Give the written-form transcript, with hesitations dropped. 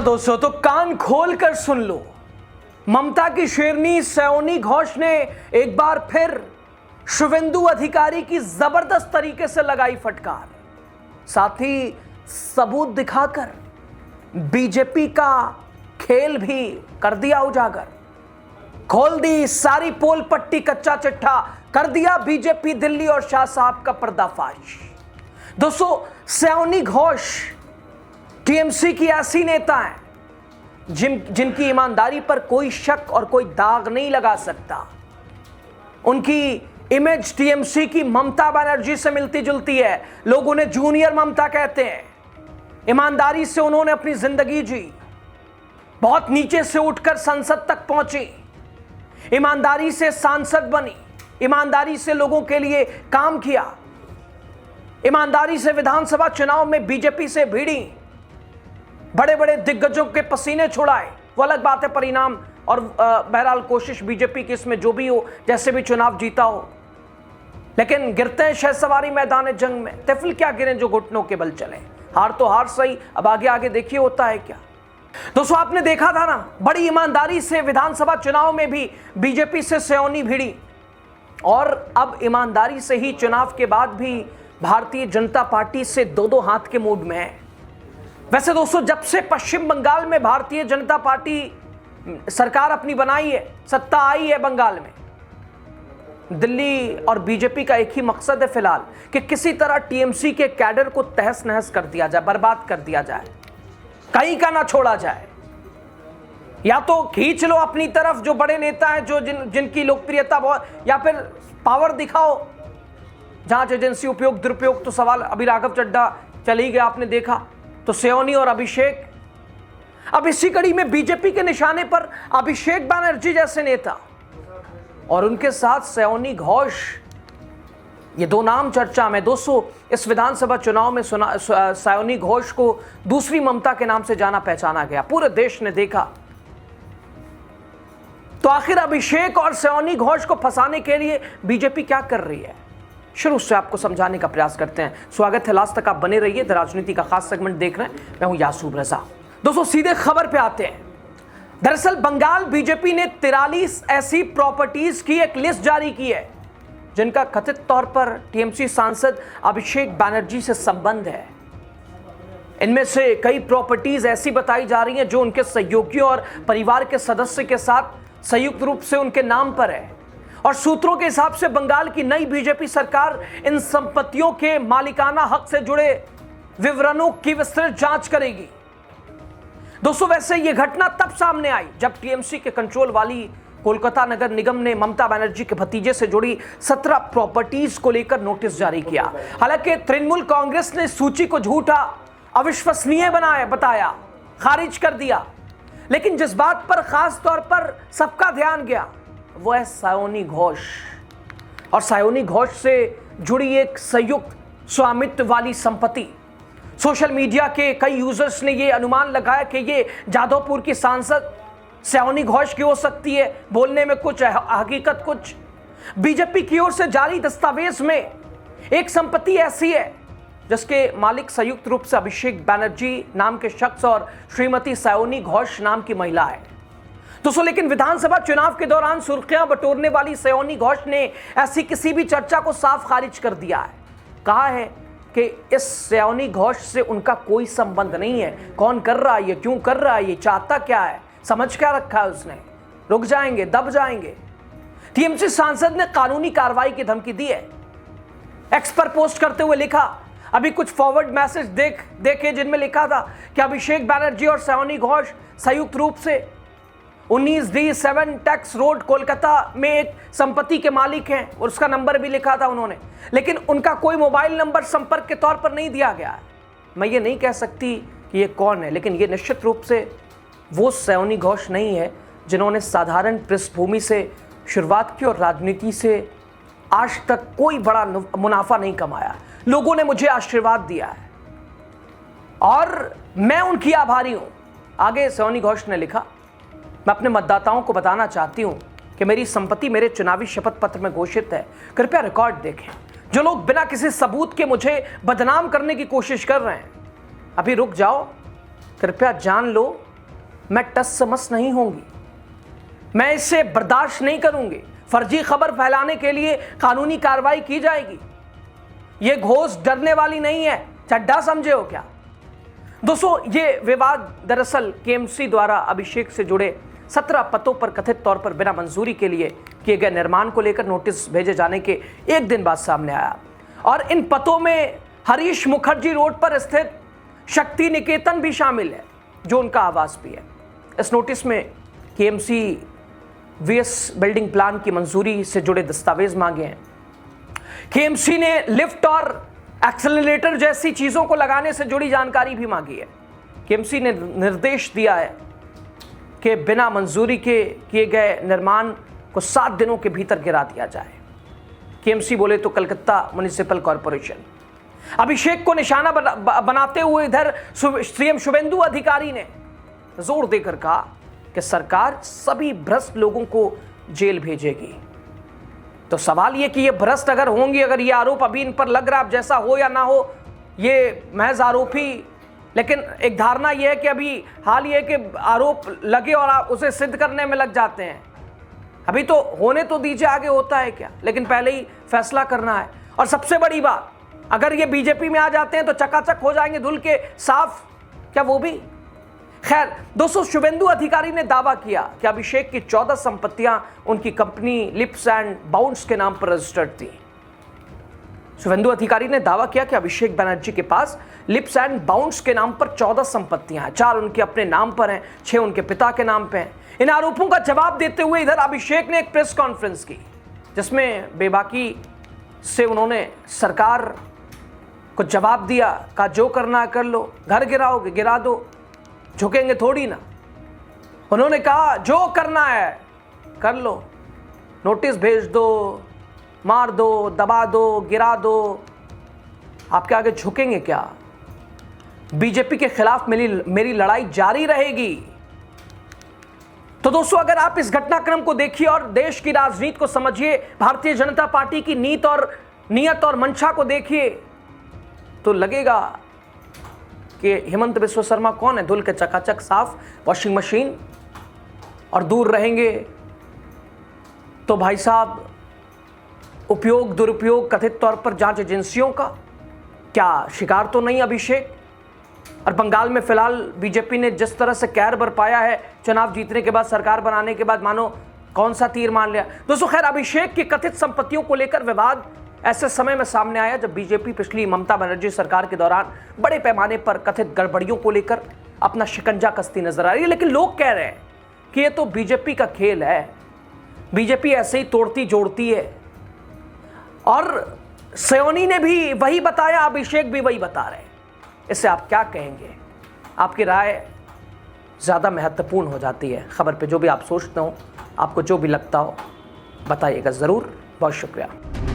हाँ दोस्तों, तो कान खोल कर सुन लो। ममता की शेरनी सयानी घोष ने एक बार फिर शुवेंदु अधिकारी की जबरदस्त तरीके से लगाई फटकार, साथ ही सबूत दिखाकर बीजेपी का खेल भी कर दिया उजागर। खोल दी सारी पोल पट्टी, कच्चा चिट्ठा कर दिया बीजेपी दिल्ली और शाह साहब का पर्दाफाश। दोस्तों, सयानी घोष टीएमसी की ऐसी नेता हैं जिनकी ईमानदारी पर कोई शक और कोई दाग नहीं लगा सकता। उनकी इमेज टीएमसी की ममता बनर्जी से मिलती जुलती है। लोग उन्हें जूनियर ममता कहते हैं। ईमानदारी से उन्होंने अपनी जिंदगी जी, बहुत नीचे से उठकर संसद तक पहुंची, ईमानदारी से सांसद बनी, ईमानदारी से लोगों के लिए काम किया, ईमानदारी से विधानसभा चुनाव में बीजेपी से भिड़ी, बड़े बड़े दिग्गजों के पसीने छुड़ाए। वो अलग बात है परिणाम और बहरहाल कोशिश बीजेपी की इसमें जो भी हो, जैसे भी चुनाव जीता हो, लेकिन गिरते हैं शहसवारी मैदान जंग में। तिफल क्या गिरे जो घुटनों के बल चले। हार तो हार सही, अब आगे आगे देखिए होता है क्या। दोस्तों, आपने देखा था ना, बड़ी ईमानदारी से विधानसभा चुनाव में भी बीजेपी से सयानी भिड़ी और अब ईमानदारी से ही चुनाव के बाद भी भारतीय जनता पार्टी से दो दो हाथ के मूड में है। वैसे दोस्तों, जब से पश्चिम बंगाल में भारतीय जनता पार्टी सरकार अपनी बनाई है, सत्ता आई है बंगाल में, दिल्ली और बीजेपी का एक ही मकसद है फिलहाल कि किसी तरह टीएमसी के कैडर को तहस नहस कर दिया जाए, बर्बाद कर दिया जाए, कहीं का ना छोड़ा जाए। या तो खींच लो अपनी तरफ जो बड़े नेता हैं, जो जिनकी लोकप्रियता बहुत, या फिर पावर दिखाओ। जांच एजेंसी उपयोग दुरुपयोग तो सवाल, अभी राघव चड्ढा चली गया, आपने देखा, तो सयानी और अभिषेक। अब इसी कड़ी में बीजेपी के निशाने पर अभिषेक बनर्जी जैसे नेता और उनके साथ सयानी घोष, ये दो नाम चर्चा में। दोस्तों, इस विधानसभा चुनाव में सयानी घोष को दूसरी ममता के नाम से जाना पहचाना गया, पूरे देश ने देखा। तो आखिर अभिषेक और सयानी घोष को फंसाने के लिए बीजेपी क्या कर रही है, शुरू से आपको समझाने का प्रयास करते हैं। स्वागत है, लास्ट तक आप बने रहिए। द राजनीति का खास सेगमेंट देख रहे हैं, मैं हूं यासूब रजा। दोस्तों, सीधे खबर पे आते हैं। दरअसल बंगाल बीजेपी ने 43 ऐसी प्रॉपर्टीज की एक लिस्ट जारी की है जिनका कथित तौर पर टीएमसी सांसद अभिषेक बनर्जी से संबंध है। इनमें से कई प्रॉपर्टीज ऐसी बताई जा रही हैं जो उनके सहयोगियों और परिवार के सदस्य के साथ संयुक्त रूप से उनके नाम पर है, और सूत्रों के हिसाब से बंगाल की नई बीजेपी सरकार इन संपत्तियों के मालिकाना हक से जुड़े विवरणों की विस्तृत जांच करेगी। दोस्तों, वैसे यह घटना तब सामने आई जब टीएमसी के कंट्रोल वाली कोलकाता नगर निगम ने ममता बनर्जी के भतीजे से जुड़ी 17 प्रॉपर्टीज को लेकर नोटिस जारी किया। हालांकि तृणमूल कांग्रेस ने सूची को झूठा, अविश्वसनीय बताया, खारिज कर दिया, लेकिन जिस बात पर खास तौर पर सबका ध्यान गया वो है सयानी घोष और सयानी घोष से जुड़ी एक संयुक्त स्वामित्व वाली संपत्ति। सोशल मीडिया के कई यूजर्स ने यह अनुमान लगाया कि ये जादवपुर की सांसद सयानी घोष की हो सकती है। बोलने में कुछ है, हकीकत कुछ। बीजेपी की ओर से जारी दस्तावेज में एक संपत्ति ऐसी है जिसके मालिक संयुक्त रूप से अभिषेक बनर्जी नाम के शख्स और श्रीमती सयानी घोष नाम की महिला है। दोस्तों, लेकिन विधानसभा चुनाव के दौरान सुर्खियां बटोरने वाली सयानी घोष ने ऐसी किसी भी चर्चा को साफ खारिज कर दिया है। कहा है कि इस सयानी घोष से उनका कोई संबंध नहीं है। कौन कर रहा है ये, क्यों कर रहा है ये, चाहता क्या है, समझ क्या रखा है उसने, रुक जाएंगे, दब जाएंगे। टीएमसी सांसद ने कानूनी कार्रवाई की धमकी दी है। एक्स पर पोस्ट करते हुए लिखा, अभी कुछ फॉरवर्ड मैसेज देखे जिनमें लिखा था कि अभिषेक बनर्जी और सयानी घोष संयुक्त रूप से 19D7 टैक्स रोड कोलकाता में एक संपत्ति के मालिक हैं, और उसका नंबर भी लिखा था उन्होंने, लेकिन उनका कोई मोबाइल नंबर संपर्क के तौर पर नहीं दिया गया है। मैं ये नहीं कह सकती कि ये कौन है, लेकिन ये निश्चित रूप से वो सयानी घोष नहीं है जिन्होंने साधारण पृष्ठभूमि से शुरुआत की और राजनीति से आज तक कोई बड़ा मुनाफा नहीं कमाया। लोगों ने मुझे आशीर्वाद दिया है और मैं उनकी आभारी हूं। आगे सयानी घोष ने लिखा, मैं अपने मतदाताओं को बताना चाहती हूं कि मेरी संपत्ति मेरे चुनावी शपथ पत्र में घोषित है। कृपया रिकॉर्ड देखें। जो लोग बिना किसी सबूत के मुझे बदनाम करने की कोशिश कर रहे हैं, अभी रुक जाओ। कृपया जान लो मैं टस से मस नहीं होंगी, मैं इसे बर्दाश्त नहीं करूंगी। फर्जी खबर फैलाने के लिए कानूनी कार्रवाई की जाएगी। यह घोष डरने वाली नहीं है, चड्ढा समझे हो क्या? दोस्तों, ये विवाद दरअसल केएमसी द्वारा अभिषेक से जुड़े 17 पतों पर कथित तौर पर बिना मंजूरी के लिए किए गए निर्माण को लेकर नोटिस भेजे जाने के एक दिन बाद सामने आया। और इन पतों में हरीश मुखर्जी रोड पर स्थित शक्ति निकेतन भी शामिल है, जो उनका आवास भी है। इस नोटिस में केएमसी वीएस बिल्डिंग प्लान की मंजूरी से जुड़े दस्तावेज मांगे हैं। केएमसी ने लिफ्ट और एक्सेलरेटर जैसी चीजों को लगाने से जुड़ी जानकारी भी मांगी है। केएमसी ने निर्देश दिया है कि बिना मंजूरी के किए गए निर्माण को 7 दिनों के भीतर गिरा दिया जाए। केएमसी बोले तो कलकत्ता म्युनिसिपल कॉरपोरेशन। अभिषेक को निशाना बनाते हुए इधर सीएम शुभेंदु अधिकारी ने जोर देकर कहा कि सरकार सभी भ्रष्ट लोगों को जेल भेजेगी। तो सवाल यह कि ये भ्रष्ट अगर होंगी, अगर ये आरोप अभी इन पर लग रहा है, अब जैसा हो या ना हो ये महज आरोप ही, लेकिन एक धारणा यह है कि अभी हाल ये कि आरोप लगे और आप उसे सिद्ध करने में लग जाते हैं। अभी तो होने तो दीजिए, आगे होता है क्या, लेकिन पहले ही फैसला करना है। और सबसे बड़ी बात, अगर ये बीजेपी में आ जाते हैं तो चकाचक हो जाएंगे धुल के साफ, क्या वो भी? खैर दोस्तों, शुभेंदु अधिकारी ने दावा किया कि अभिषेक की 14 संपत्तियां उनकी कंपनी लिप्स एंड बाउंड्स के नाम पर रजिस्टर्ड थी। शुभेंदु अधिकारी ने दावा किया कि अभिषेक बनर्जी के पास लिप्स एंड बाउंड्स के नाम पर 14 संपत्तियां हैं। 4 उनके अपने नाम पर हैं, 6 उनके पिता के नाम पे हैं। इन आरोपों का जवाब देते हुए इधर अभिषेक ने एक प्रेस कॉन्फ्रेंस की, जिसमें बेबाकी से उन्होंने सरकार को जवाब दिया, कहा जो करना है कर लो, घर गिराओगे गिरा दो, झुकेंगे थोड़ी ना। उन्होंने कहा जो करना है कर लो, नोटिस भेज दो, मार दो, दबा दो, गिरा दो, आपके आगे झुकेंगे क्या? बीजेपी के खिलाफ मेरी लड़ाई जारी रहेगी। तो दोस्तों, अगर आप इस घटनाक्रम को देखिए और देश की राजनीति को समझिए, भारतीय जनता पार्टी की नीयत और मंशा को देखिए, तो लगेगा कि हेमंत बिस्वा शर्मा कौन है, धुल के चकाचक साफ वॉशिंग मशीन। और दूर रहेंगे तो भाई साहब उपयोग दुरुपयोग कथित तौर पर जांच एजेंसियों का क्या शिकार तो नहीं अभिषेक? और बंगाल में फिलहाल बीजेपी ने जिस तरह से कहर बरपाया है चुनाव जीतने के बाद, सरकार बनाने के बाद, मानो कौन सा तीर मान लिया। दोस्तों, खैर अभिषेक की कथित संपत्तियों को लेकर विवाद ऐसे समय में सामने आया जब बीजेपी पिछली ममता बनर्जी सरकार के दौरान बड़े पैमाने पर कथित गड़बड़ियों को लेकर अपना शिकंजा कसती नजर आ रही है। लेकिन लोग कह रहे हैं कि ये तो बीजेपी का खेल है, बीजेपी ऐसे ही तोड़ती जोड़ती है। और सोनी ने भी वही बताया, अभिषेक भी वही बता रहे हैं। इससे आप क्या कहेंगे? आपकी राय ज़्यादा महत्वपूर्ण हो जाती है। खबर पे जो भी आप सोचते हो, आपको जो भी लगता हो, बताइएगा ज़रूर। बहुत शुक्रिया।